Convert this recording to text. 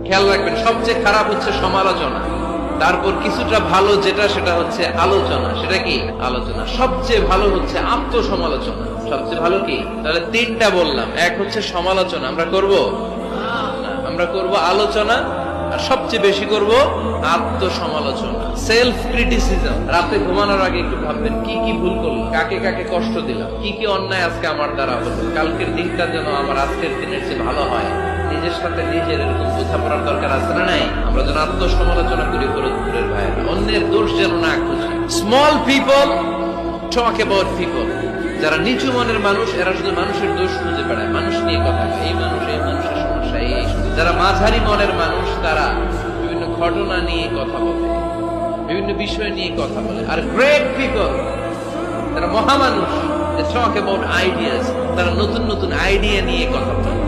খেয়াল রাখবেন, সবচেয়ে খারাপ হচ্ছে সমালোচনা, তারপর কিছুটা ভালো যেটা সেটা হচ্ছে আলোচনা। সেটা কি? আলোচনা। সবচেয়ে ভালো হচ্ছে আত্মসমালোচনা। সবচেয়ে ভালো কি? তাহলে তিনটা বললাম। এক হচ্ছে সমালোচনা, আমরা করব না, আমরা করব আলোচনা, আর সবচেয়ে বেশি করব আত্মসমালোচনা, সেলফ ক্রিটিসিজম। রাতে ঘুমানোর আগে একটু ভাববেন কি কি ভুল করলাম, কাকে কাকে কষ্ট দিলাম, কি কি অন্যায় আজকে আমার দ্বারা হলো, কালকের দিনটা যেন আমার আজকের দিনের চেয়ে ভালো হয়। নিজের সাথে নিজের এরকম বোঝাপড়ার দরকার আছে না নাই? আমরা যেন আত্মসমালোচনা করি, ফরিদপুরের ভাইয়েরা, অন্যের দোষ যেন না খুঁজি। Small people talk about people. যারা নিচু মনের মানুষ, এরা শুধু মানুষের দোষ খুঁজে বেড়ায়, মানুষ নিয়ে কথা বলে, এই মানুষ এই মানুষের সমস্যা এই। যারা মাঝারি মনের মানুষ, তারা বিভিন্ন ঘটনা নিয়ে কথা বলে, বিভিন্ন বিষয় নিয়ে কথা বলে। আর গ্রেট পিপল, তারা মহামানুষ, টক অ্যাবাউট আইডিয়াস, তারা নতুন নতুন আইডিয়া নিয়ে কথা বলে।